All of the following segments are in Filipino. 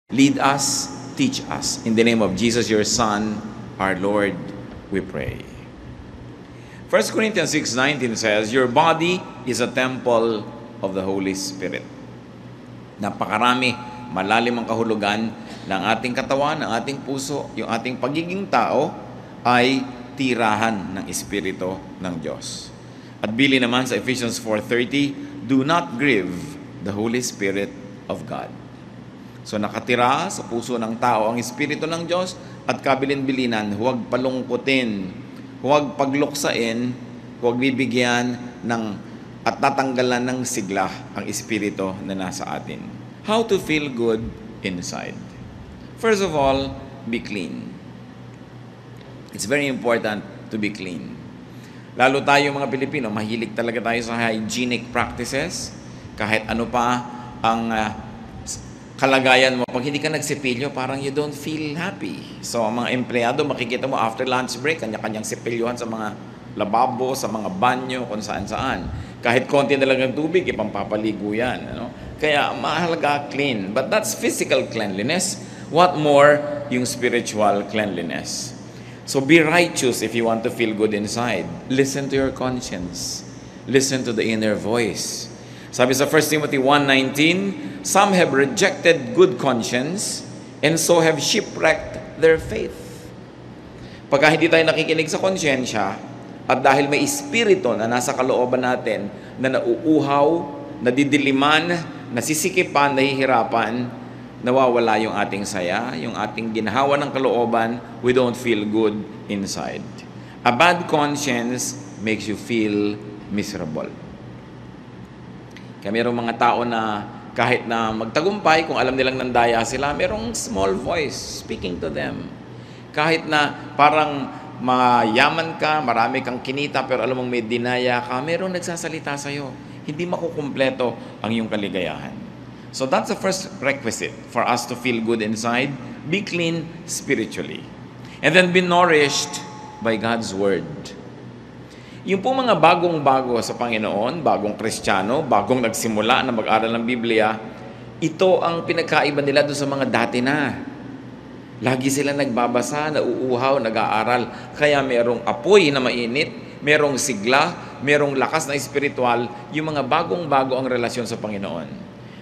Lead us, teach us. In the name of Jesus, your Son, our Lord, we pray. 1 Corinthians 6:19 says, your body is a temple of the Holy Spirit. Napakarami, malalim ang kahulugan ng ating katawan, ng ating puso, yung ating pagiging tao ay tirahan ng Espiritu ng Diyos. At bili naman sa Ephesians 4:30, do not grieve the Holy Spirit of God. So nakatira sa puso ng tao ang Espiritu ng Diyos at kabilin-bilinan, huwag palungkutin, huwag pagluksain, huwag bibigyan ng at tatanggalan ng sigla ang Espiritu na nasa atin. How to feel good inside? First of all, be clean. It's very important to be clean. Lalo tayo mga Pilipino, mahilig talaga tayo sa hygienic practices. Kahit ano pa ang kalagayan mo, pag hindi ka nagsipilyo, parang you don't feel happy. So, ang mga empleyado, makikita mo after lunch break, kanya-kanyang sipilyohan sa mga lababo, sa mga banyo, kung saan-saan. Kahit konti na lang ng tubig, ipampapaligo yan. Ano? Kaya, mahalaga clean. But that's physical cleanliness. What more, yung spiritual cleanliness. So, be righteous if you want to feel good inside. Listen to your conscience. Listen to the inner voice. Sabi sa 1 Timothy 1:19, some have rejected good conscience and so have shipwrecked their faith. Pagka hindi tayo nakikinig sa konsyensya at dahil may espiritu na nasa kalooban natin na nauuhaw, nadidiliman, nasisikipan, nahihirapan, nawawala yung ating saya, yung ating ginhawa ng kalooban, we don't feel good inside. A bad conscience makes you feel miserable. Kaya mayroong mga tao na kahit na magtagumpay, kung alam nilang nandaya sila, mayroong small voice speaking to them. Kahit na parang mayaman ka, marami kang kinita, pero alam mong may dinaya ka, mayroong nagsasalita sa'yo. Hindi makukumpleto ang iyong kaligayahan. So that's the first requisite for us to feel good inside. Be clean spiritually. And then be nourished by God's Word. Yung po mga bagong-bago sa Panginoon, bagong Kristiyano, bagong nagsimula na mag-aral ng Biblia, ito ang pinagkaiba nila doon sa mga dati na. Lagi sila nagbabasa, nauuhaw, nag-aaral. Kaya merong apoy na mainit, merong sigla, merong lakas na espiritual, yung mga bagong-bago ang relasyon sa Panginoon.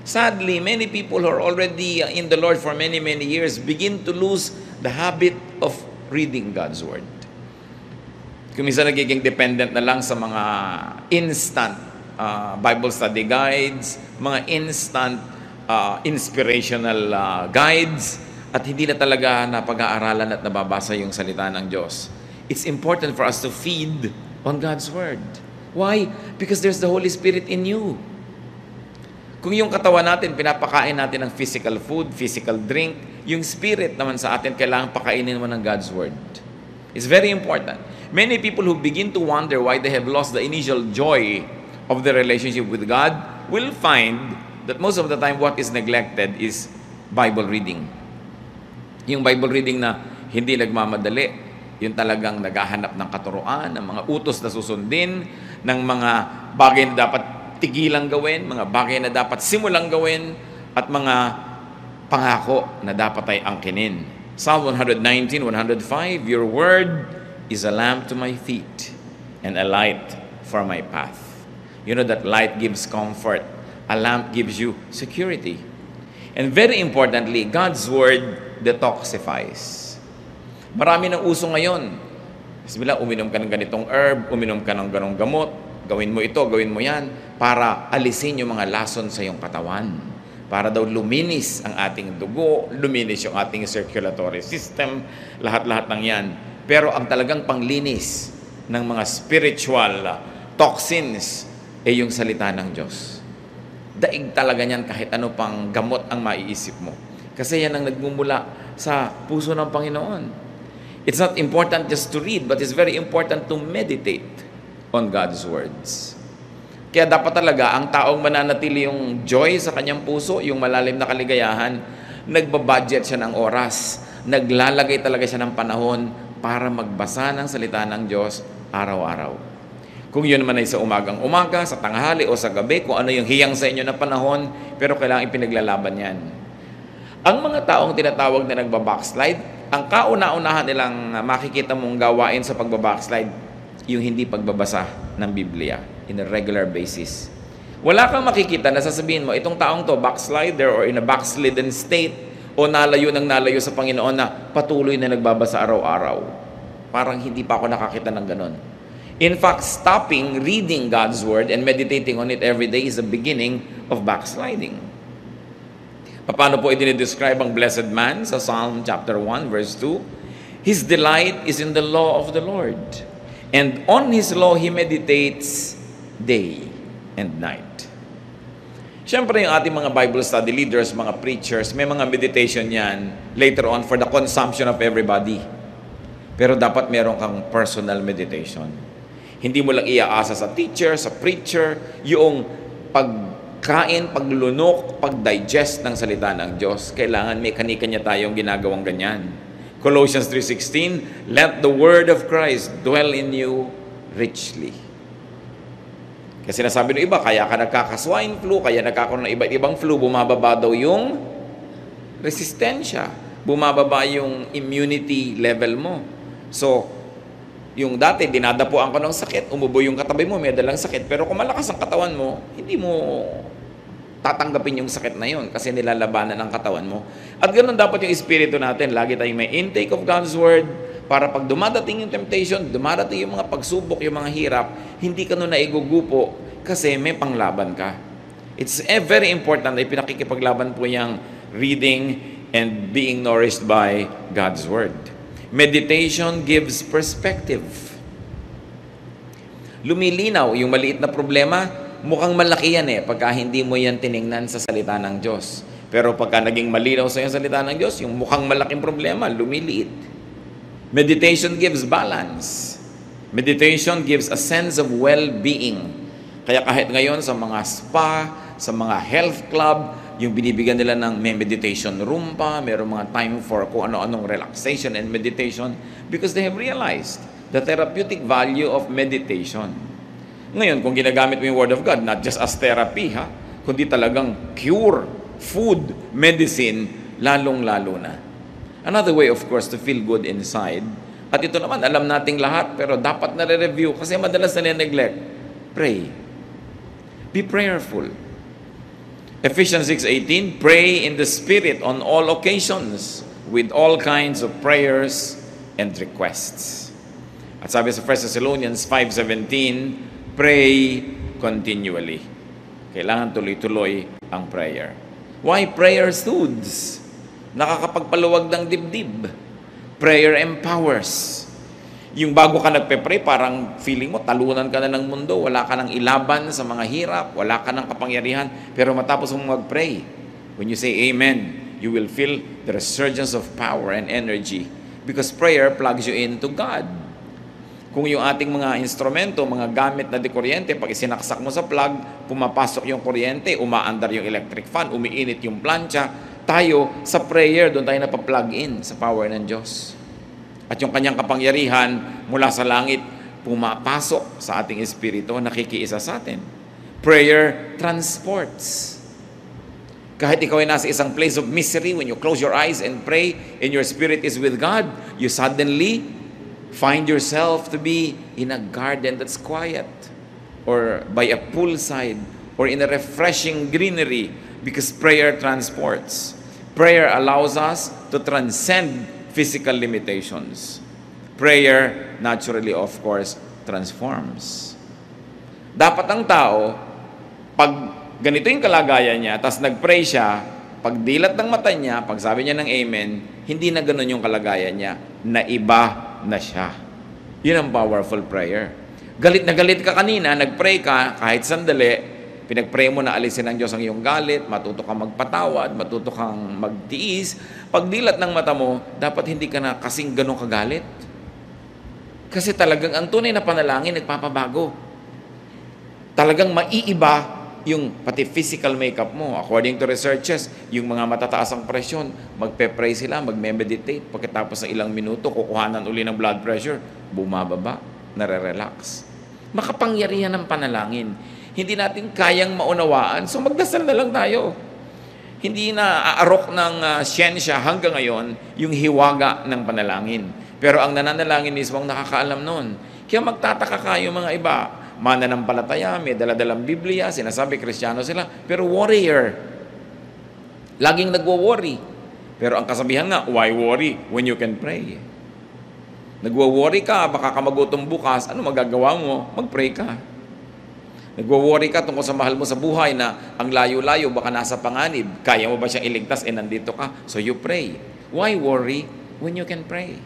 Sadly, many people who are already in the Lord for many, many years begin to lose the habit of reading God's Word. Kung minsan nagiging dependent na lang sa mga instant Bible study guides, mga instant inspirational guides, at hindi na talaga napag-aaralan at nababasa yung salita ng Diyos. It's important for us to feed on God's Word. Why? Because there's the Holy Spirit in you. Kung yung katawan natin, pinapakain natin ng physical food, physical drink, yung spirit naman sa atin, kailangan pakainin mo ng God's Word. It's very important. Many people who begin to wonder why they have lost the initial joy of their relationship with God will find that most of the time what is neglected is Bible reading. Yung Bible reading na hindi nagmamadali, yung talagang naghahanap ng katuruan, ng mga utos na susundin, ng mga bagay na dapat tigilang gawin, mga bagay na dapat simulang gawin, at mga pangako na dapat ay angkinin. Psalm 119:105, your word is a lamp to my feet and a light for my path. You know that light gives comfort. A lamp gives you security. And very importantly, God's Word detoxifies. Marami ng uso ngayon. Bismillah, uminom ka ng ganitong herb, uminom ka ng ganong gamot, gawin mo ito, gawin mo yan, para alisin yung mga lason sa iyong katawan. Para daw luminis ang ating dugo, luminis yung ating circulatory system, lahat-lahat ng yan. Pero ang talagang panglinis ng mga spiritual toxins ay yung salita ng Diyos. Daig talaga niyan kahit ano pang gamot ang maiisip mo. Kasi yan ang nagmumula sa puso ng Panginoon. It's not important just to read, but it's very important to meditate on God's words. Kaya dapat talaga ang taong mananatili yung joy sa kanyang puso, yung malalim na kaligayahan, nagbabudget siya ng oras, naglalagay talaga siya ng panahon para magbasa ng salita ng Diyos araw-araw. Kung yun naman ay sa umagang-umaga, sa tanghali o sa gabi, kung ano yung hiyang sa inyo na panahon, pero kailangan ipinaglalaban yan. Ang mga taong tinatawag na nagbabackslide, ang kauna-unahan nilang makikita mong gawain sa pagbabackslide, yung hindi pagbabasa ng Biblia in a regular basis. Wala kang makikita na sasabihin mo, itong taong to, backslider or in a backslidden state, o nalayo sa Panginoon na patuloy na nagbabasa araw-araw. Parang hindi pa ako nakakita ng ganon. In fact, stopping reading God's Word and meditating on it every day is the beginning of backsliding. Paano po i-describe ang blessed man sa Psalm chapter 1, verse 2? His delight is in the law of the Lord, and on His law He meditates day and night. Siyempre, yung ating mga Bible study leaders, mga preachers, may mga meditation yan later on for the consumption of everybody. Pero dapat meron kang personal meditation. Hindi mo lang iaasa sa teacher, sa preacher, yung pagkain, paglunok, pagdigest ng salita ng Diyos. Kailangan may kanya-kanya tayong ginagawang ganyan. Colossians 3:16, let the word of Christ dwell in you richly. Kasi sinasabi ng iba, kaya ka nagkaka-swine flu, kaya nagkakaroon ng iba't ibang flu, bumababa daw yung resistensya, bumababa yung immunity level mo. So, yung dati, dinadapuan ko ng sakit, umubo yung katabi mo, may dalang sakit, pero kung malakas ang katawan mo, hindi mo tatanggapin yung sakit na yun kasi nilalabanan ng katawan mo. At ganoon dapat yung espiritu natin. Lagi tayong may intake of God's Word para pag dumadating yung temptation, dumadating yung mga pagsubok, yung mga hirap, hindi ka nun naigugupo kasi may panglaban ka. It's very important na ipinakikipaglaban po yung reading and being nourished by God's Word. Meditation gives perspective. Lumilinaw yung maliit na problema, mukhang malaki yan pagka hindi mo yan tiningnan sa salita ng Diyos. Pero pagka naging malinaw sa yung salita ng Diyos, yung mukhang malaking problema, lumiliit. Meditation gives balance. Meditation gives a sense of well-being. Kaya kahit ngayon sa mga spa, sa mga health club, yung binibigyan nila ng may meditation room pa, mayroong mga time for kung ano-anong relaxation and meditation because they have realized the therapeutic value of meditation. Ngayon, kung ginagamit mo yung Word of God, not just as therapy, kundi talagang cure, food, medicine, lalong-lalo na. Another way, of course, to feel good inside, at ito naman, alam nating lahat, pero dapat na-review kasi madalas na neglect. Pray. Be prayerful. Ephesians 6:18, pray in the Spirit on all occasions with all kinds of prayers and requests. At sabi sa 1 Thessalonians 5:17, pray continually. Kailangan tuloy-tuloy ang prayer. Why prayer soothes? Nakakapagpaluwag ng dibdib. Prayer empowers. Yung bago ka nagpe-pray, parang feeling mo, talunan ka na ng mundo, wala ka ng ilaban sa mga hirap, wala ka ng kapangyarihan, pero matapos mong mag-pray, when you say amen, you will feel the resurgence of power and energy because prayer plugs you into God. Kung yung ating mga instrumento, mga gamit na dikuryente, pag isinaksak mo sa plug, pumapasok yung kuryente, umaandar yung electric fan, umiinit yung plancha, tayo sa prayer, doon tayo napaplug in sa power ng Diyos. At yung kanyang kapangyarihan mula sa langit, pumapasok sa ating espiritu, nakikiisa sa atin. Prayer transports. Kahit ikaw ay nasa isang place of misery, when you close your eyes and pray, and your spirit is with God, you suddenly find yourself to be in a garden that's quiet, or by a poolside, or in a refreshing greenery, because prayer transports. Prayer allows us to transcend physical limitations. Prayer, naturally, of course, transforms. Dapat ang tao, pag ganito yung kalagayan niya, tas nag-pray siya, pag dilat ng mata niya, pag sabi niya ng amen, hindi na ganun yung kalagayan niya, naiba na siya. Yun ang powerful prayer. Galit na galit ka kanina, nag-pray ka, kahit sandali, pinag-pray mo na alisin ng Diyos ang iyong galit, matuto kang magpatawad, matuto kang magtiis. Pag dilat ng mata mo, dapat hindi ka na kasing ganun kagalit. Kasi talagang ang tunay na panalangin, nagpapabago. Talagang maiiba yung pati physical makeup mo. According to researches, yung mga matataas ang presyon, magpe-pray sila, magme-meditate. Pagkatapos ng ilang minuto, kukuhanan uli ng blood pressure, bumababa, nare-relax. Makapangyarihan ng panalangin. Hindi natin kayang maunawaan, so magdasal na lang tayo. Hindi na aarok ng siyensya hanggang ngayon yung hiwaga ng panalangin. Pero ang nananalangin mismo ang nakakaalam nun. Kaya magtataka ka yung mga iba. Mananampalataya, may daladalang Biblia, sinasabi Kristiyano sila, pero warrior. Laging nagwo-worry. Pero ang kasabihan nga, why worry when you can pray? Nagwo-worry ka, baka ka magutom bukas, ano magagawa mo? Mag-pray ka. Nagwo-worry ka tungkol sa mahal mo sa buhay na ang layo-layo, baka nasa panganib. Kaya mo ba siyang iligtas? Nandito ka. So you pray. Why worry when you can pray?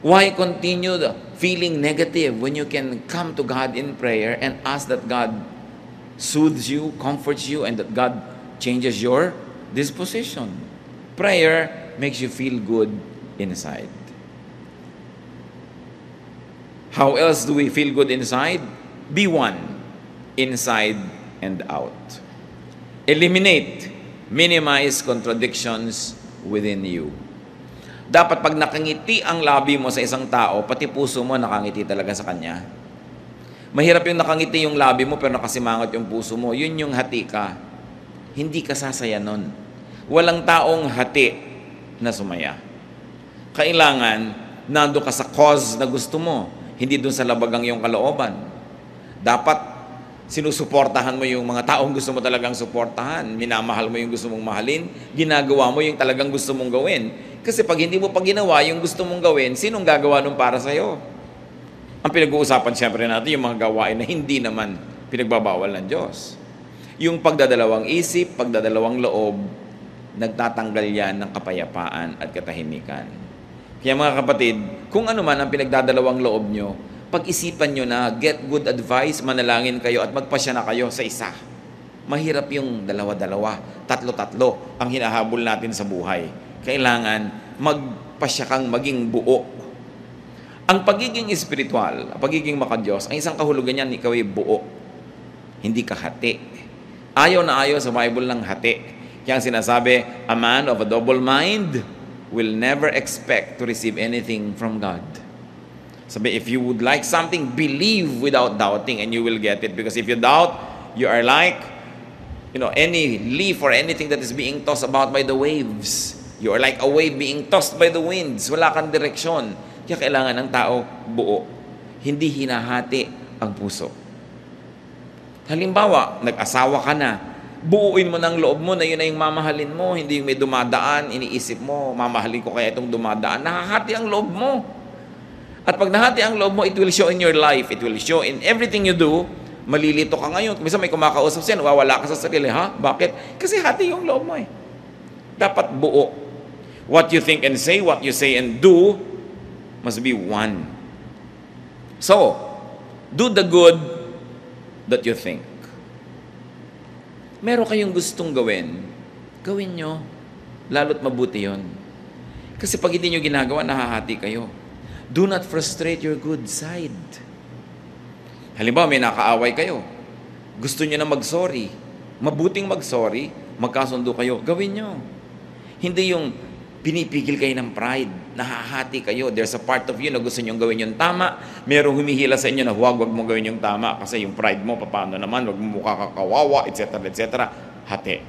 Why continue feeling negative when you can come to God in prayer and ask that God soothes you, comforts you, and that God changes your disposition? Prayer makes you feel good inside. How else do we feel good inside? Be one, inside and out. Eliminate, minimize contradictions within you. Dapat pag nakangiti ang labi mo sa isang tao, pati puso mo nakangiti talaga sa kanya. Mahirap yung nakangiti yung labi mo pero nakasimangot yung puso mo. Yun yung hati ka. Hindi ka sasaya nun. Walang taong hati na sumaya. Kailangan, nando ka sa cause na gusto mo. Hindi dun sa labagang yung kalooban. Dapat sinusuportahan mo yung mga taong gusto mo talagang suportahan. Minamahal mo yung gusto mong mahalin. Ginagawa mo yung talagang gusto mong gawin. Kasi pag hindi mo pa ginawa yung gusto mong gawin, sinong gagawa nun para sa'yo? Ang pinag-uusapan siyempre natin yung mga gawain na hindi naman pinagbabawal ng Diyos. Yung pagdadalawang isip, pagdadalawang loob, nagtatanggal yan ng kapayapaan at katahimikan. Kaya mga kapatid, kung ano man ang pinagdadalawang loob nyo, pag-isipan nyo na get good advice, manalangin kayo at magpasya na kayo sa isa. Mahirap yung dalawa-dalawa, tatlo-tatlo ang hinahabol natin sa buhay. Kailangan magpasya kang maging buo. Ang pagiging espiritual, ang pagiging makadiyos, ang isang kahulugan niyan, ikaw ay buo. Hindi ka hati. Ayaw na ayaw sa Bible ng hati. Kaya ang sinasabi, a man of a double mind will never expect to receive anything from God. Sabi, if you would like something, believe without doubting and you will get it. Because if you doubt, you are like, any leaf or anything that is being tossed about by the waves. You are like a wave being tossed by the winds. Wala kang direksyon. Kaya kailangan ng tao buo. Hindi hinahati ang puso. Halimbawa, nag-asawa ka na. Buuin mo ng loob mo na yun ay yung mamahalin mo. Hindi yung may dumadaan, iniisip mo, mamahalin ko kaya itong dumadaan. Nakahati ang loob mo. At pag nahati ang loob mo, it will show in your life. It will show in everything you do. Malilito ka ngayon. Minsan may kumakausap siya, wawala ka sa sarili. Ha? Bakit? Kasi hati yung loob mo eh. Dapat buo. What you think and say, what you say and do, must be one. So, do the good that you think. Meron kayong gustong gawin, gawin nyo. Lalo't mabuti yon. Kasi pag hindi nyo ginagawa, nahahati kayo. Do not frustrate your good side. Halimbawa, may nakaaway kayo. Gusto nyo na mag-sorry. Mabuting mag-sorry, magkasundo kayo. Gawin nyo. Hindi yung pinipigil kayo ng pride. Nahahati kayo. There's a part of you na gusto nyo gawin yung tama. Merong humihila sa inyo na huwag mo gawin yung tama kasi yung pride mo, paano naman, huwag mo mukha kakawawa, etc. etc. Hati.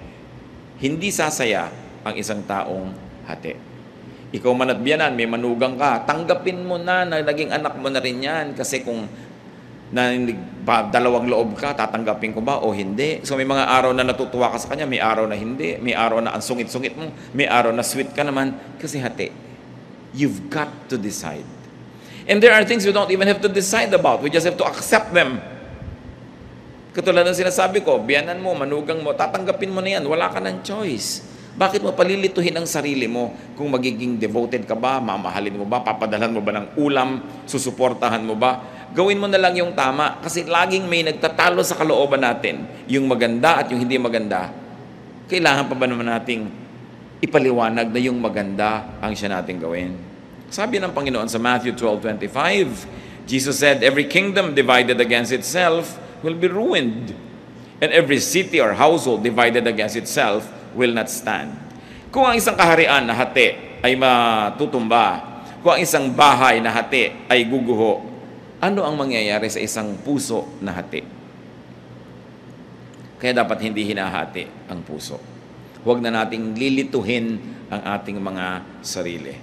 Hindi sasaya ang isang taong hati. Ikaw man at biyanan, may manugang ka, tanggapin mo na naging anak mo na rin yan. Kasi kung dalawang loob ka, tatanggapin ko ba o hindi? So may mga araw na natutuwa ka sa kanya, may araw na hindi, may araw na ang sungit-sungit mo, may araw na sweet ka naman, kasi hati. You've got to decide. And there are things you don't even have to decide about. We just have to accept them. Katulad ng sinasabi ko, biyanan mo, manugang mo, tatanggapin mo na yan, wala ka ng choice. Bakit mo palilituhin ang sarili mo kung magiging devoted ka ba, mamahalin mo ba, papadalhan mo ba ng ulam, susuportahan mo ba? Gawin mo na lang yung tama kasi laging may nagtatalo sa kalooban natin. Yung maganda at yung hindi maganda. Kailangan pa ba naman nating ipaliwanag na yung maganda ang siya nating gawin? Sabi ng Panginoon sa Matthew 12:25, Jesus said, every kingdom divided against itself will be ruined. And every city or household divided against itself will not stand. Kung ang isang kaharian na hati ay matutumba, kung ang isang bahay na hati ay guguho, ano ang mangyayari sa isang puso na hati? Kaya dapat hindi hinahati ang puso. Huwag na nating lilituhin ang ating mga sarili.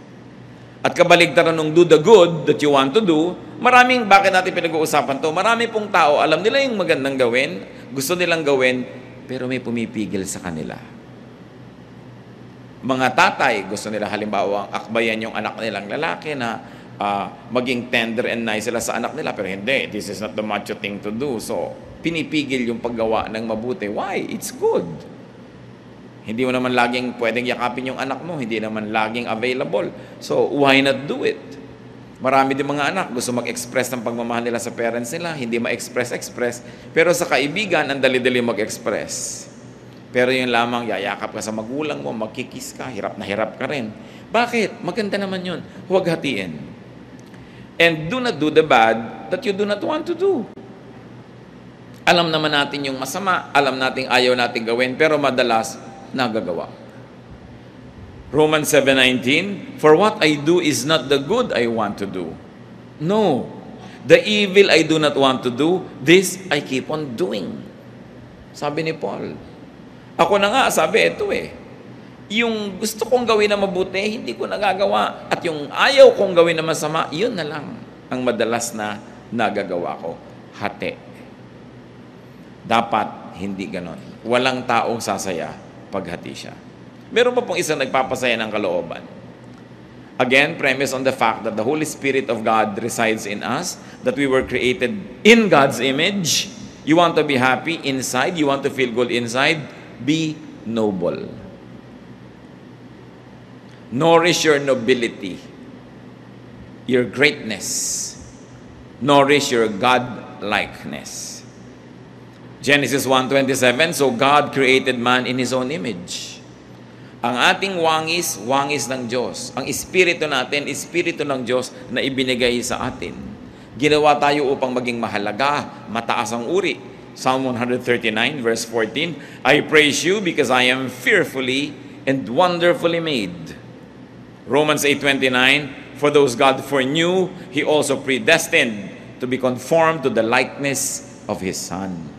At kabaligtaran ng do the good that you want to do, bakit natin pinag-uusapan to? Marami pong tao, alam nila yung magandang gawin, gusto nilang gawin, pero may pumipigil sa kanila. Mga tatay, gusto nila halimbawa akbayan yung anak nilang lalaki na maging tender and nice sila sa anak nila, pero hindi, this is not the macho thing to do. So, pinipigil yung paggawa ng mabuti. Why? It's good. Hindi mo naman laging pwedeng yakapin yung anak mo, hindi naman laging available. So, why not do it? Marami din mga anak gusto mag-express ng pagmamahal nila sa parents nila, hindi ma-express. Pero sa kaibigan, ang dali-dali mag-express. Pero yun lamang, yayakap ka sa magulang mo, magkikis ka, hirap na hirap ka rin. Bakit? Maganda naman yun. Huwag hatiin. And do not do the bad that you do not want to do. Alam naman natin yung masama, alam natin ayaw natin gawin, pero madalas nagagawa. Romans 7:19, for what I do is not the good I want to do. No. The evil I do not want to do, this I keep on doing. Sabi ni Paul. Ako na nga, sabi, ito yung gusto kong gawin na mabuti, hindi ko nagagawa. At yung ayaw kong gawin na masama, yun na lang ang madalas na nagagawa ko. Hati. Dapat hindi ganon. Walang taong sasaya paghati siya. Meron pa pong isang nagpapasaya ng kalooban. Again, premise on the fact that the Holy Spirit of God resides in us, that we were created in God's image. You want to be happy inside, you want to feel good inside, be noble. Nourish your nobility, your greatness. Nourish your God-likeness. Genesis 1:27, so God created man in His own image. Ang ating wangis, wangis ng Diyos. Ang espiritu natin, espiritu ng Diyos na ibinigay sa atin. Ginawa tayo upang maging mahalaga, mataas ang uri. Psalm 139 verse 14, I praise you because I am fearfully and wonderfully made. Romans 8:29, for those God foreknew, He also predestined to be conformed to the likeness of His Son.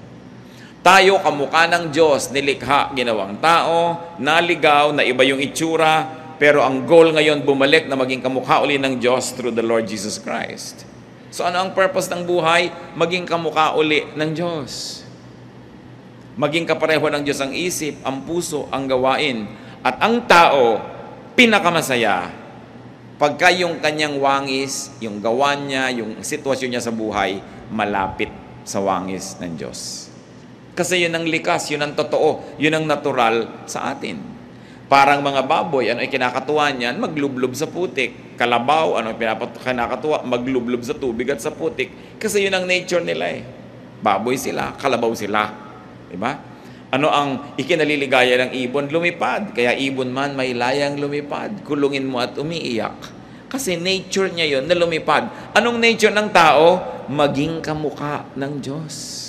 Tayo, kamukha ng Diyos, nilikha, ginawang tao, naligaw, na iba yung itsura, pero ang goal ngayon bumalik na maging kamukha uli ng Diyos through the Lord Jesus Christ. So ano ang purpose ng buhay? Maging kamukha uli ng Diyos. Maging kapareho ng Diyos ang isip, ang puso, ang gawain. At ang tao, pinakamasaya pagka yung kanyang wangis, yung gawa niya, yung sitwasyon niya sa buhay, malapit sa wangis ng Diyos. Kasi yun ang likas, yun ang totoo, yun ang natural sa atin. Parang mga baboy, ano ay kinakatuwa niyan? Maglublob sa putik. Kalabaw, ano ay kinakatuwa? Maglublob sa tubig at sa putik. Kasi yun ang nature nila Baboy sila, kalabaw sila. Diba? Ano ang ikinaliligaya ng ibon? Lumipad. Kaya ibon man may layang lumipad. Kulungin mo at umiiyak. Kasi nature niya yon na lumipad. Anong nature ng tao? Maging kamukha ng Diyos.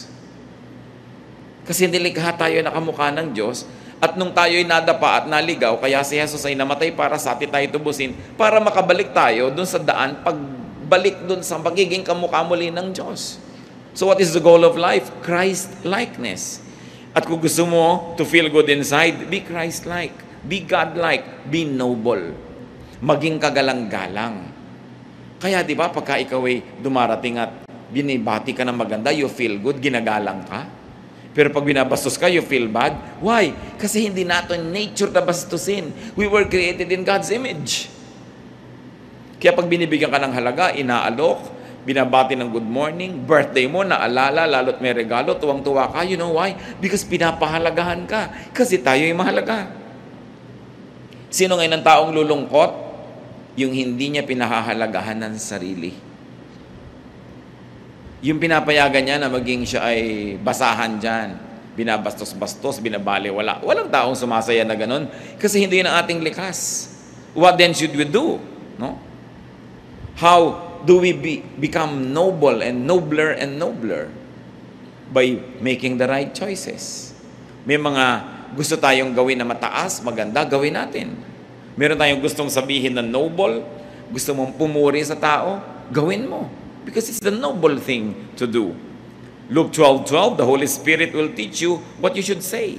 Kasi nilikha tayo na kamukha ng Diyos. At nung tayo'y nadapa at naligaw, kaya si Jesus ay namatay para sa atin tayo tubusin, para makabalik tayo dun sa daan, pagbalik dun sa pagiging kamukha muli ng Diyos. So what is the goal of life? Christ-likeness. At kung gusto mo to feel good inside, be Christ-like, be God-like, be noble. Maging kagalang-galang. Kaya di ba pagka ikaw ay dumarating at binibati ka ng maganda, you feel good, ginagalang ka? Pero pag binabastos ka, you feel bad. Why? Kasi hindi natin nature na bastusin. We were created in God's image. Kaya pag binibigyan ka ng halaga, inaalok, binabati ng good morning, birthday mo, naalala, lalo't may regalo, tuwang-tuwa ka. You know why? Because pinapahalagahan ka. Kasi tayo ay mahalaga. Sino ngayon ang taong lulungkot? Yung hindi niya pinahahalagahan ng sarili. Yung pinapayagan niya na maging siya ay basahan dyan, binabastos-bastos, binabaliwala. Walang taong sumasaya na ganun kasi hindi yun ang ating likas. What then should we do? No? How do we become noble and nobler? By making the right choices. May mga gusto tayong gawin na mataas, maganda, gawin natin. Meron tayong gustong sabihin na noble, gusto mong pumuri sa tao, gawin mo. Because it's the noble thing to do. Luke 12:12, the Holy Spirit will teach you what you should say.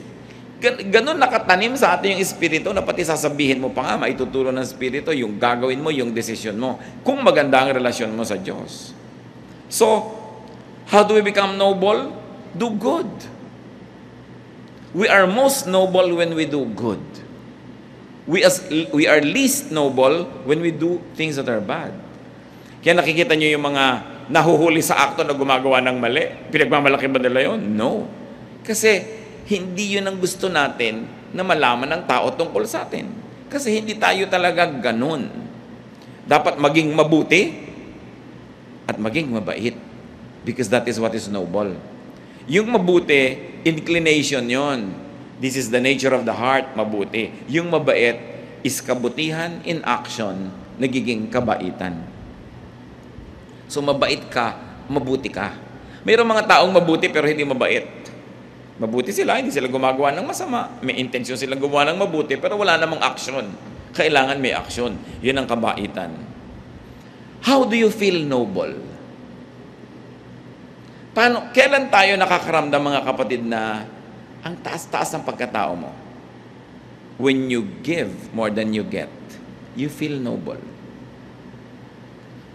Ganun nakatanim sa atin yung Espiritu na pati sasabihin mo pa nga, maituturo ng Espiritu, yung gagawin mo, yung desisyon mo, kung maganda ang relasyon mo sa Diyos. So, how do we become noble? Do good. We are most noble when we do good. We are least noble when we do things that are bad. Kaya nakikita nyo yung mga nahuhuli sa akto na gumagawa ng mali. Pinagmamalaki ba nila yun? No. Kasi hindi yun ang gusto natin na malaman ng tao tungkol sa atin. Kasi hindi tayo talaga ganun. Dapat maging mabuti at maging mabait. Because that is what is noble. Yung mabuti, inclination yon. This is the nature of the heart, mabuti. Yung mabait is kabutihan in action, nagiging kabaitan. So mabait ka, mabuti ka. Mayroong mga taong mabuti pero hindi mabait. Mabuti sila, hindi sila gumagawa ng masama. May intensyon silang gumawa ng mabuti pero wala namang action. Kailangan may action. Yun ang kabaitan. How do you feel noble? Kailan tayo nakakaramdam, mga kapatid, na ang taas-taas ng pagkatao mo? When you give more than you get, you feel noble.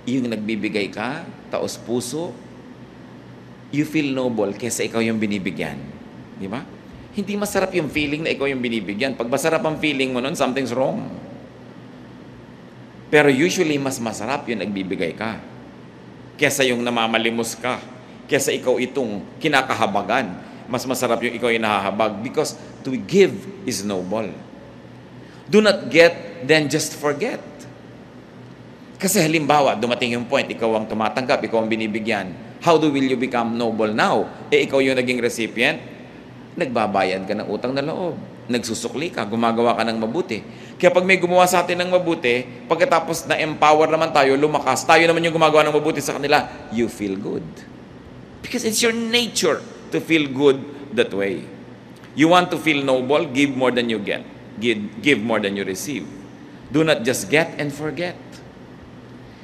Yung nagbibigay ka, taos puso, you feel noble kaysa ikaw yung binibigyan. Di ba? Hindi masarap yung feeling na ikaw yung binibigyan. Pag masarap ang feeling mo nun, something's wrong. Pero usually, mas masarap yung nagbibigay ka kaysa yung namamalimos ka, kaysa ikaw itong kinakahabagan. Mas masarap yung ikaw yung nahahabag because to give is noble. Do not get, then just forget. Kasi halimbawa, dumating yung point, ikaw ang tumatanggap, ikaw ang binibigyan. How will you become noble now? Ikaw yung naging recipient, nagbabayad ka ng utang na loob. Nagsusukli ka, gumagawa ka ng mabuti. Kaya pag may gumawa sa atin ng mabuti, pagkatapos na-empower naman tayo, lumakas, tayo naman yung gumagawa ng mabuti sa kanila, you feel good. Because it's your nature to feel good that way. You want to feel noble, give more than you get. Give more than you receive. Do not just get and forget.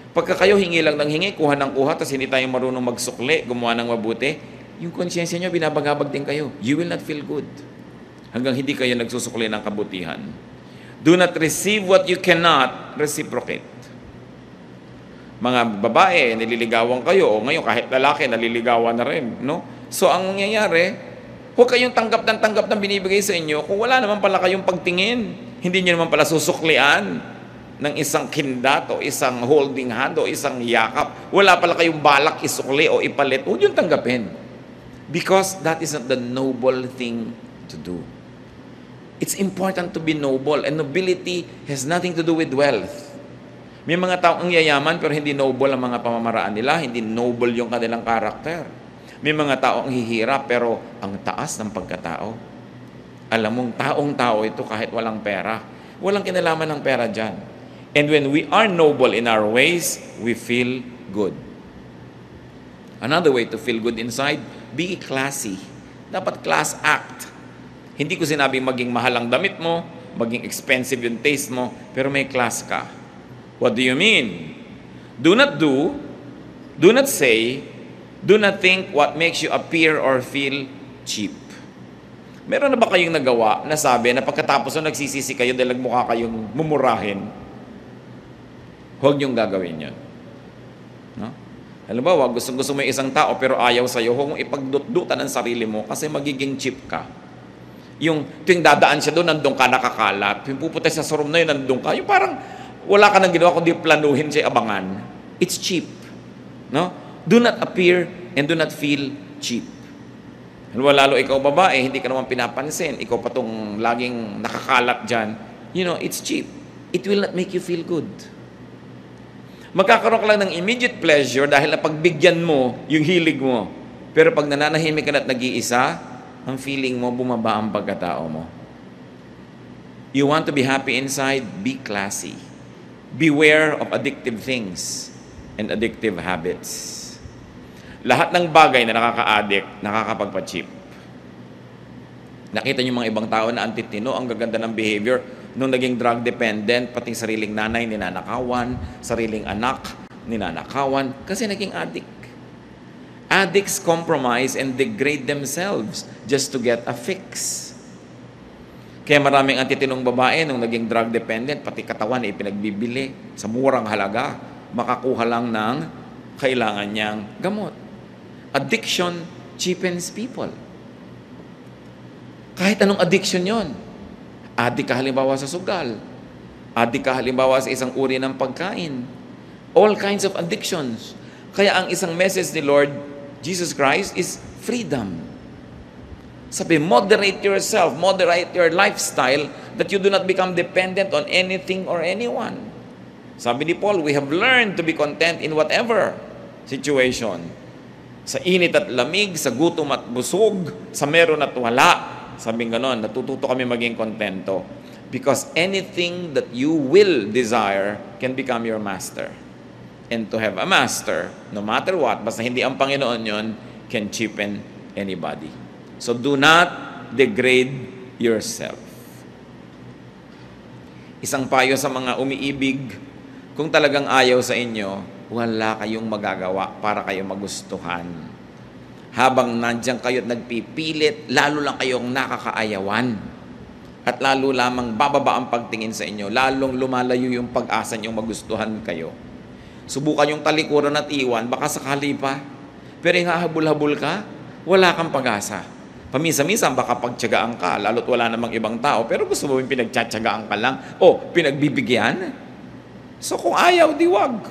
Pagka kayo hingi lang ng hingi, kuha ng kuha, tapos hindi tayo marunong magsukli, gumawa ng mabuti, yung konsyensya nyo, binabagabag din kayo. You will not feel good. Hanggang hindi kayo nagsusukli ng kabutihan. Do not receive what you cannot reciprocate. Mga babae, nililigawan kayo, o ngayon kahit lalaki, naliligawan na rin. No? So, ang mangyayari, huwag kayong tanggap ng binibigay sa inyo kung wala naman pala kayong pagtingin. Hindi nyo naman pala susuklian ng isang kindat o isang holding hand o isang yakap. Wala pala kayong balak isukli o ipalit. Huwag yung tanggapin. Because that is not the noble thing to do. It's important to be noble. And nobility has nothing to do with wealth. May mga taong yayaman pero hindi noble ang mga pamamaraan nila. Hindi noble yung kanilang karakter. May mga taong hihirap pero ang taas ng pagkatao. Alam mong taong-tao ito kahit walang pera. Walang kinalaman ng pera dyan. And when we are noble in our ways, we feel good. Another way to feel good inside, be classy. Dapat class act. Hindi ko sinabing maging mahal ang damit mo, maging expensive yung taste mo, pero may class ka. What do you mean? Do not do not say, do not think what makes you appear or feel cheap. Meron na ba kayong nagawa na sabi na pagkatapos na nagsisisi kayo dahil nagmukha kayong mumurahin, huwag niyong gagawin yun. No? Halimbawa, gusto mo yung isang tao pero ayaw sa'yo, huwag mong ipagdut-dutan ang sarili mo kasi magiging cheap ka. Yung tuwing dadaan siya doon, nandun ka nakakalat. Yung pupunta sa room na yun, nandun ka. Yung parang wala ka nang ginawa kundi planuhin siya abangan. It's cheap. No? Do not appear and do not feel cheap. Lalo ikaw babae, hindi ka naman pinapansin. Ikaw pa tong laging nakakalat dyan. You know, it's cheap. It will not make you feel good. Magkakaroon ka lang ng immediate pleasure dahil napagbigyan mo yung hilig mo. Pero pag nananahimik ka na at nag-iisa, ang feeling mo, bumaba ang pagkatao mo. You want to be happy inside? Be classy. Beware of addictive things and addictive habits. Lahat ng bagay na nakaka-addict, nakakapagpa-cheap. Nakita niyo mga ibang tao na antitino, ang gaganda ng behavior, nung naging drug dependent, pati sariling nanay ninanakawan, sariling anak ninanakawan, kasi naging addict. Addicts compromise and degrade themselves just to get a fix. Kaya maraming antitinong babae nung naging drug dependent, pati katawan ay pinagbibili sa murang halaga, makakuha lang ng kailangan niyang gamot. Addiction cheapens people. Kahit anong addiction yon. Addict ka halimbawa sa sugal. Addict ka halimbawa sa isang uri ng pagkain. All kinds of addictions. Kaya ang isang message ni Lord Jesus Christ is freedom. Sabi, moderate yourself, moderate your lifestyle that you do not become dependent on anything or anyone. Sabi ni Paul, we have learned to be content in whatever situation. Sa init at lamig, sa gutom at busog, sa meron at wala. Sabi ganon, natututo kami maging kontento. Because anything that you will desire can become your master. And to have a master, no matter what, basta hindi ang Panginoon yon, can cheapen anybody. So do not degrade yourself. Isang payo sa mga umiibig, kung talagang ayaw sa inyo, wala kayong magagawa para kayo magustuhan. Habang nandiyan kayo at nagpipilit, lalo lang kayong nakakaayawan. At lalo lamang bababa ang pagtingin sa inyo, lalong lumalayo yung pag-asa niyong magustuhan kayo. Subukan yung talikuran at iwan, baka sakali pa. Pero yung hahabol-habol ka, wala kang pag-asa. Paminsan-minsan baka pagtiyagaan ka, lalo't wala namang ibang tao, pero gusto mo yung pinagtsatsagaan ka lang, o pinagbibigyan. So kung ayaw, di wag.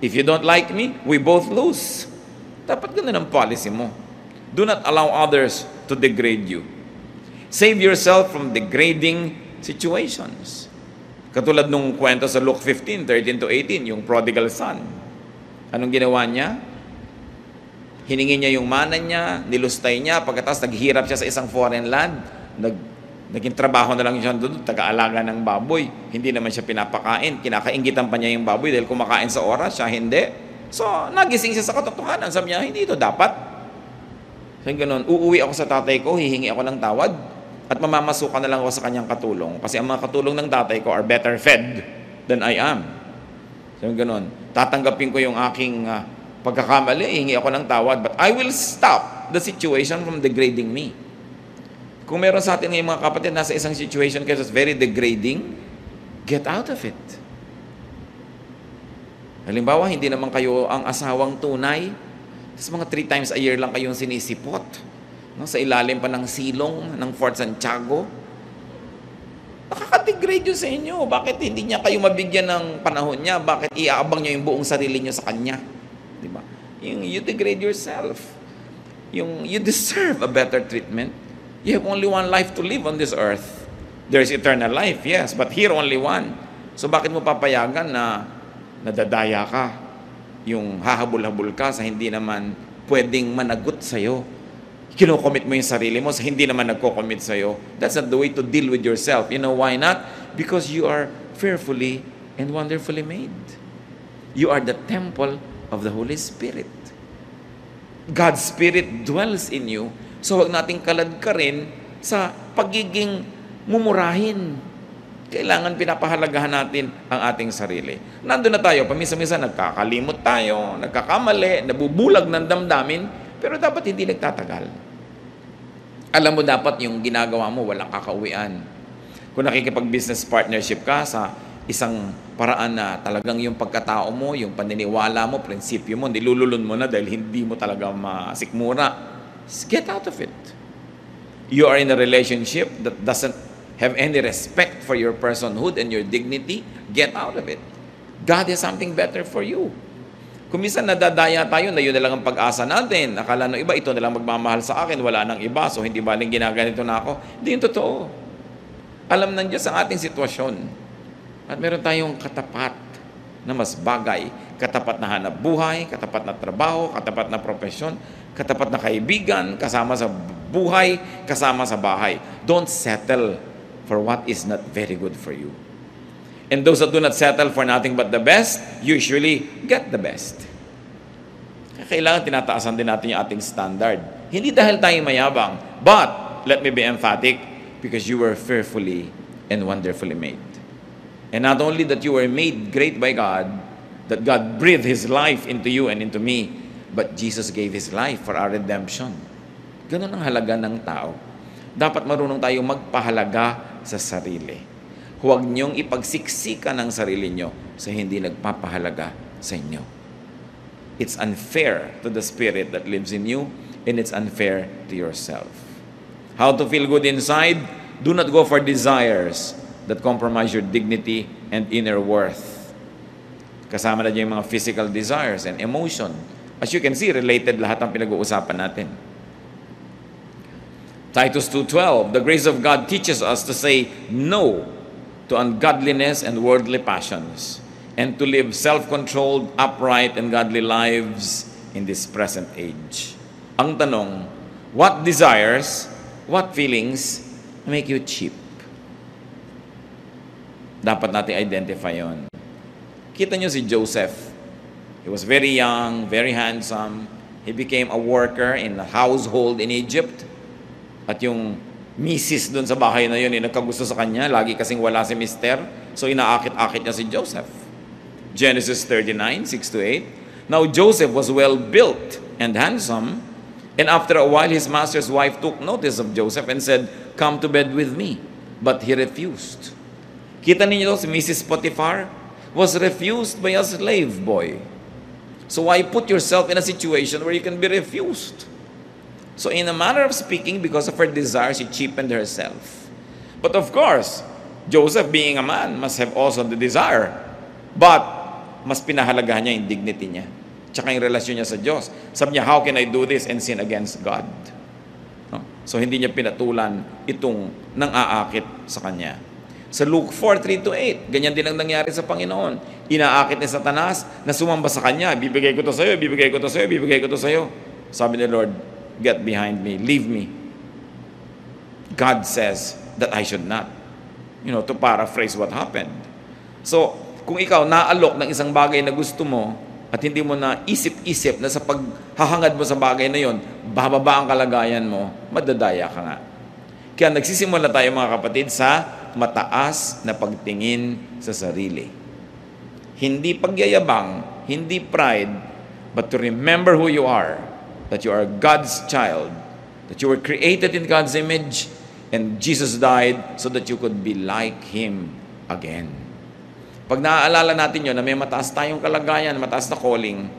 If you don't like me, we both lose. Dapat ganun ang policy mo. Do not allow others to degrade you. Save yourself from degrading situations. Katulad nung kwento sa Luke 15, 13 to 18, yung prodigal son. Anong ginawa niya? Hiningi niya yung mana niya, nilustay niya, pagkatapos naghihirap siya sa isang foreign land, naging trabaho na lang siya doon, taga-alaga ng baboy. Hindi naman siya pinapakain, kinakaingitan pa niya yung baboy dahil kumakain sa oras, siya hindi. So, nagising siya sa katotohanan. Sabi niya, hindi ito dapat. So, ganoon, uuwi ako sa tatay ko, hihingi ako ng tawad, at mamamasukan na lang ako sa kanyang katulong. Kasi ang mga katulong ng tatay ko are better fed than I am. So, ganoon, tatanggapin ko yung aking pagkakamali, hihingi ako ng tawad, but I will stop the situation from degrading me. Kung meron sa atin ng mga kapatid, nasa isang situation kasi very degrading, get out of it. Halimbawa, hindi naman kayo ang asawang tunay, tapos mga 3 times a year lang kayong sinisipot, no, sa ilalim pa ng silong ng Fort Santiago. Nakaka-degrade yun sa inyo. Bakit hindi niya kayo mabigyan ng panahon niya? Bakit iaabang niyo yung buong sarili niyo sa kanya? Diba? You degrade yourself. You deserve a better treatment. You have only one life to live on this earth. There is eternal life, yes, but here only one. So bakit mo papayagan na nadadaya ka? Yung hahabol-habol ka sa hindi naman pwedeng managot sa'yo. Kinocommit mo yung sarili mo sa hindi naman nagko-commit sa'yo. That's not the way to deal with yourself. You know why not? Because you are fearfully and wonderfully made. You are the temple of the Holy Spirit. God's Spirit dwells in you. So huwag nating kalad ka rin sa pagiging mumurahin. Kailangan pinapahalagahan natin ang ating sarili. Nandun na tayo, paminsan-minsan nagkakalimot tayo, nagkakamali, nabubulag ng damdamin, pero dapat hindi nagtatagal. Alam mo dapat yung ginagawa mo, walang kakauwian. Kung nakikipag-business partnership ka sa isang paraan na talagang yung pagkatao mo, yung paniniwala mo, prinsipyo mo, nilululun mo na dahil hindi mo talaga masikmura, get out of it. You are in a relationship that doesn't have any respect for your personhood and your dignity, get out of it. God has something better for you. Kung minsan nadadaya tayo na yun na lang ang pag-asa natin, akala ng iba, ito na lang magmamahal sa akin, wala nang iba, so hindi baling ginaganito na ako. Hindi yung totoo. Alam ng Diyos ang ating sitwasyon. At meron tayong katapat na mas bagay, katapat na hanap buhay, katapat na trabaho, katapat na profesyon, katapat na kaibigan, kasama sa buhay, kasama sa bahay. Don't settle for what is not very good for you. And those that do not settle for nothing but the best, usually get the best. Kailangan tinataasan din natin yung ating standard. Hindi dahil tayo mayabang, but, let me be emphatic, because you were fearfully and wonderfully made. And not only that you were made great by God, that God breathed His life into you and into me, but Jesus gave His life for our redemption. Ganun ang halaga ng tao. Dapat marunong tayo magpahalaga sa sarili. Huwag niyong ipagsiksikan ang sarili niyo sa hindi nagpapahalaga sa inyo. It's unfair to the Spirit that lives in you, and it's unfair to yourself. How to feel good inside? Do not go for desires that compromise your dignity and inner worth. Kasama na dyan yung mga physical desires and emotion. As you can see, related lahat ang pinag-uusapan natin. Titus 2:12, the grace of God teaches us to say no to ungodliness and worldly passions, and to live self-controlled, upright, and godly lives in this present age. Ang tanong, what desires, what feelings make you cheap? Dapat natin identify yon. Kita nyo si Joseph. He was very young, very handsome. He became a worker in a household in Egypt. At yung misis doon sa bahay na yun, nagkagusto sa kanya, lagi kasing wala si mister, so inaakit-akit niya si Joseph. Genesis 39, 6-8. Now Joseph was well built and handsome, and after a while his master's wife took notice of Joseph and said, "Come to bed with me." But he refused. Kita ninyo si Mrs. Potiphar was refused by a slave boy. So why put yourself in a situation where you can be refused? So in a manner of speaking, because of her desire, she cheapened herself. But of course, Joseph being a man must have also the desire. But mas pinahalagahan niya yung dignity niya. Tsaka yung relasyon niya sa Diyos. Sabi niya, how can I do this and sin against God? No? So hindi niya pinatulan itong nang-aakit sa kanya. Sa Luke 4:3-8, ganyan din ang nangyari sa Panginoon. Inaakit ni Satanas na sumamba sa kanya, bibigay ko to sa'yo, bibigay ko to sa'yo, bibigay ko to sa'yo. Sabi ni Lord, get behind me, leave me. God says that I should not. To paraphrase what happened. So, kung ikaw naalok ng isang bagay na gusto mo at hindi mo na isip-isip na sa paghahangad mo sa bagay na yon, bababa ang kalagayan mo, madadaya ka nga. Kaya nagsisimula tayo mga kapatid sa mataas na pagtingin sa sarili. Hindi pagyayabang, hindi pride, but to remember who you are, that you are God's child, that you were created in God's image, and Jesus died so that you could be like Him again. Pag naaalala natin yun, na may mataas tayong kalagayan, mataas na calling,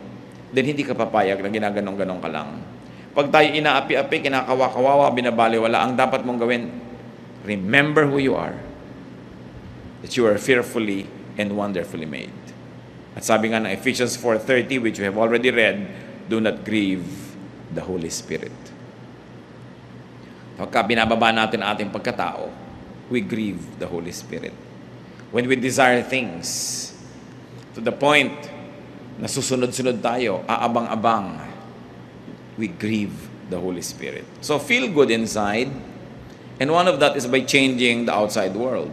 then hindi ka papayag na ginaganong-ganong ka lang. Pag tayo inaapi-api, kinakawa-kawawa, binabaliwala, ang dapat mong gawin, remember who you are, that you are fearfully and wonderfully made. At sabi nga ng Ephesians 4:30, which we have already read, do not grieve the Holy Spirit. Pagka binababa natin ang ating pagkatao, we grieve the Holy Spirit. When we desire things to the point na susunod-sunod tayo, aabang-abang, we grieve the Holy Spirit. So feel good inside, and one of that is by changing the outside world.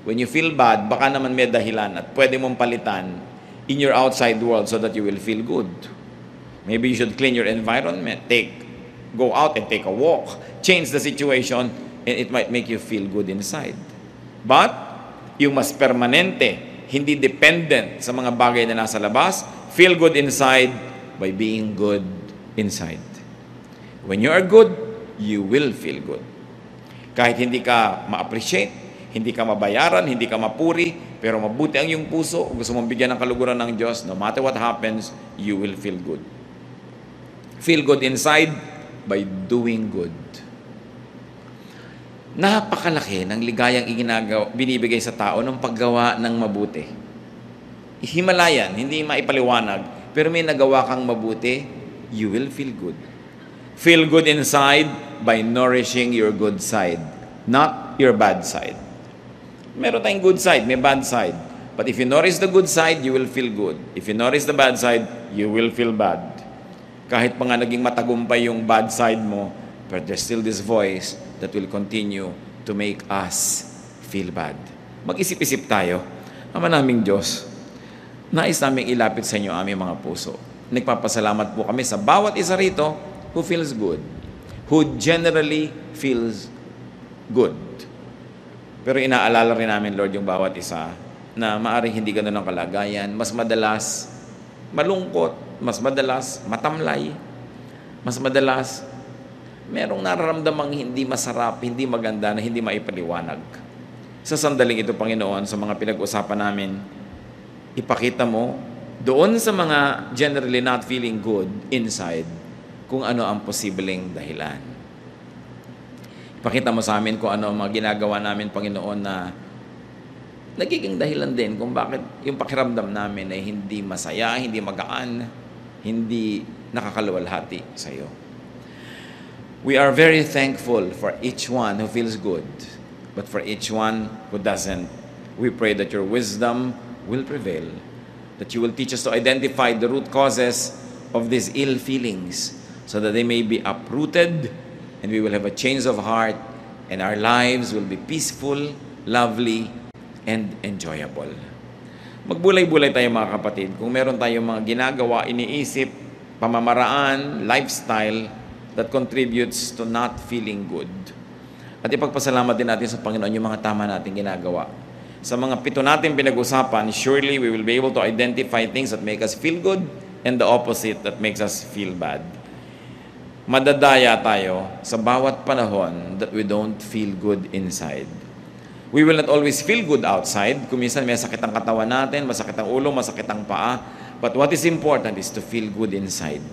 When you feel bad, baka naman may dahilan at pwede mong palitan in your outside world so that you will feel good. Maybe you should clean your environment, go out and take a walk, change the situation, and it might make you feel good inside. But, yung mas permanente, hindi dependent sa mga bagay na nasa labas, feel good inside by being good inside. When you are good, you will feel good. Kahit hindi ka ma-appreciate, hindi ka mabayaran, hindi ka mapuri, pero mabuti ang iyong puso, gusto mong bigyan ng kaluguran ng Diyos, no matter what happens, you will feel good. Feel good inside by doing good. Napakalaki ng ligayang binibigay sa tao ng paggawa ng mabuti. Himalayan, hindi maipaliwanag, pero may nagawa kang mabuti, you will feel good. Feel good inside by nourishing your good side, not your bad side. Meron tayong good side, may bad side. But if you nourish the good side, you will feel good. If you nourish the bad side, you will feel bad. Kahit pa nga naging matagumpay yung bad side mo, but there's still this voice that will continue to make us feel bad. Mag-isip-isip tayo. Ama naming Diyos, nais naming ilapit sa inyo aming mga puso. Nagpapasalamat po kami sa bawat isa rito who feels good, who generally feels good. Pero inaalala rin namin, Lord, yung bawat isa na maaaring hindi ganun ang kalagayan, mas madalas malungkot, mas madalas matamlay, mas madalas merong nararamdamang hindi masarap, hindi maganda, na hindi maipaliwanag. Sa sandaling ito, Panginoon, sa mga pinag-usapan namin, ipakita mo doon sa mga generally not feeling good inside kung ano ang posibleng dahilan. Ipakita mo sa amin kung ano ang mga ginagawa namin, Panginoon, na nagiging dahilan din kung bakit yung pakiramdam namin ay hindi masaya, hindi magaan, hindi nakakaluwalhati sa iyo. We are very thankful for each one who feels good, but for each one who doesn't, we pray that your wisdom will prevail, that you will teach us to identify the root causes of these ill feelings so that they may be uprooted and we will have a change of heart and our lives will be peaceful, lovely, and enjoyable. Magbulay-bulay tayo mga kapatid. Kung meron tayong mga ginagawa, iniisip, pamamaraan, lifestyle that contributes to not feeling good. At ipagpasalamat din natin sa Panginoon yung mga tama nating ginagawa. Sa mga 7 natin pinag-usapan, surely we will be able to identify things that make us feel good and the opposite that makes us feel bad. Madadaya tayo sa bawat panahon that we don't feel good inside. We will not always feel good outside. Kung minsan may sakit ang katawan natin, masakit ang ulo, masakit ang paa. But what is important is to feel good inside.